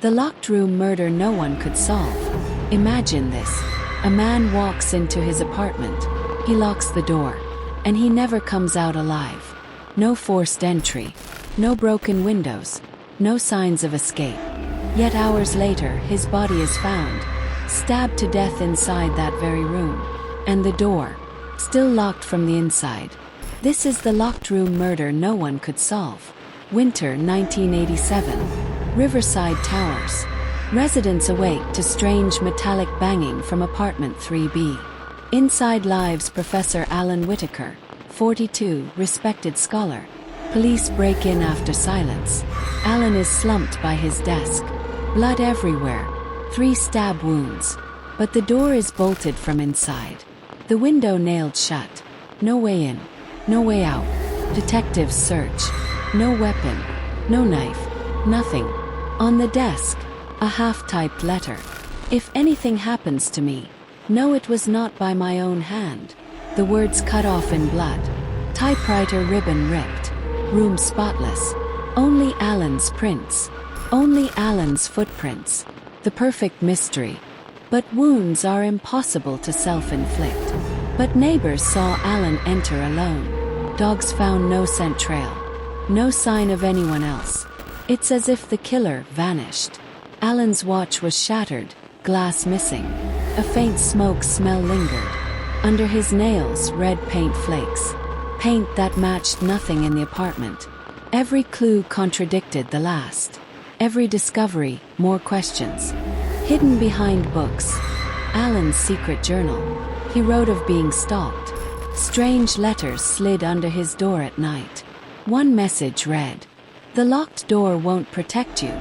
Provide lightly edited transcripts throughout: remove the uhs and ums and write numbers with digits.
The locked room murder no one could solve. Imagine this. A man walks into his apartment. He locks the door. And he never comes out alive. No forced entry. No broken windows. No signs of escape. Yet hours later, his body is found, stabbed to death inside that very room. And the door, still locked from the inside. This is the locked room murder no one could solve. Winter 1987. Riverside Towers. Residents awake to strange metallic banging from apartment 3B. Inside lives Professor Alan Whitaker, 42, respected scholar. Police break in after silence. Alan is slumped by his desk. Blood everywhere. 3 stab wounds. But the door is bolted from inside. The window nailed shut. No way in. No way out. Detectives search. No weapon. No knife. Nothing. On the desk, a half-typed letter. If anything happens to me, know it was not by my own hand. The words cut off in blood. Typewriter ribbon ripped. Room spotless. Only Alan's prints. Only Alan's footprints. The perfect mystery. But wounds are impossible to self-inflict. But neighbors saw Alan enter alone. Dogs found no scent trail. No sign of anyone else. It's as if the killer vanished. Alan's watch was shattered, glass missing. A faint smoke smell lingered. Under his nails, red paint flakes. Paint that matched nothing in the apartment. Every clue contradicted the last. Every discovery, more questions. Hidden behind books. Alan's secret journal. He wrote of being stalked. Strange letters slid under his door at night. One message read, "The locked door won't protect you."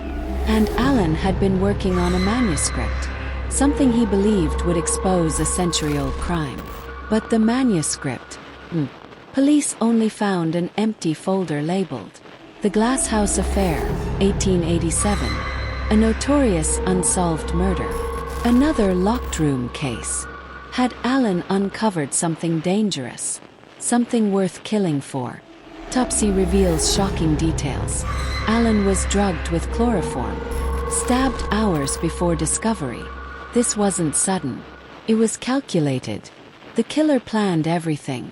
And Alan had been working on a manuscript. Something he believed would expose a century-old crime. But the manuscript... Police only found an empty folder labeled, "The Glass House Affair, 1887. A notorious unsolved murder." Another locked room case. Had Alan uncovered something dangerous? Something worth killing for? Autopsy reveals shocking details. Alan was drugged with chloroform. Stabbed hours before discovery. This wasn't sudden. It was calculated. The killer planned everything,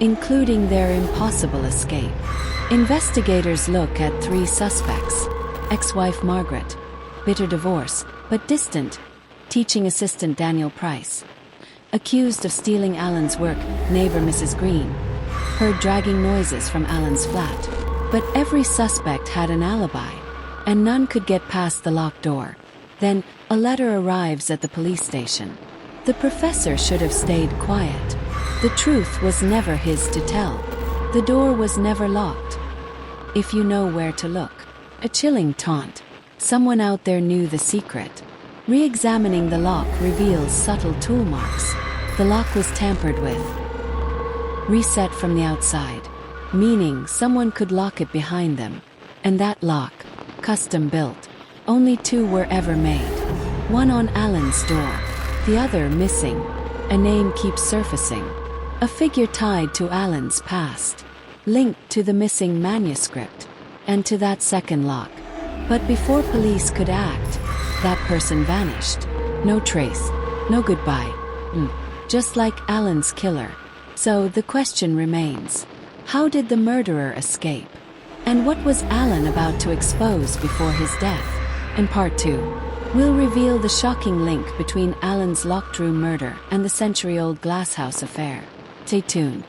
including their impossible escape. Investigators look at 3 suspects. Ex-wife Margaret. Bitter divorce, but distant. Teaching assistant Daniel Price. Accused of stealing Alan's work, neighbor Mrs. Green. Heard dragging noises from Alan's flat. But every suspect had an alibi, and none could get past the locked door. Then, a letter arrives at the police station. The professor should have stayed quiet. The truth was never his to tell. The door was never locked. If you know where to look. A chilling taunt. Someone out there knew the secret. Re-examining the lock reveals subtle tool marks. The lock was tampered with. Reset from the outside. Meaning someone could lock it behind them. And that lock, custom built. Only 2 were ever made. One on Alan's door. The other missing. A name keeps surfacing. A figure tied to Alan's past. Linked to the missing manuscript. And to that second lock. But before police could act, that person vanished. No trace. No goodbye. Just like Alan's killer. So the question remains. How did the murderer escape? And what was Alan about to expose before his death? In part 2, we'll reveal the shocking link between Alan's locked room murder and the century-old glasshouse affair. Stay tuned.